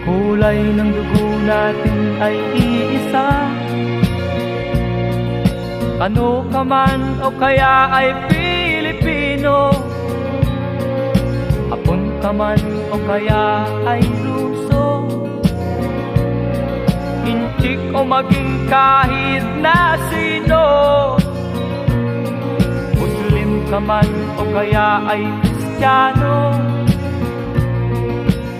kulay ng dugo natin ay iisa. Kano ka man o kaya ay Pilipino, Hapon ka man o kaya ay Ruso, Inchik o maging kahit na sino, Muslim ka man o kaya ay Kristiyano,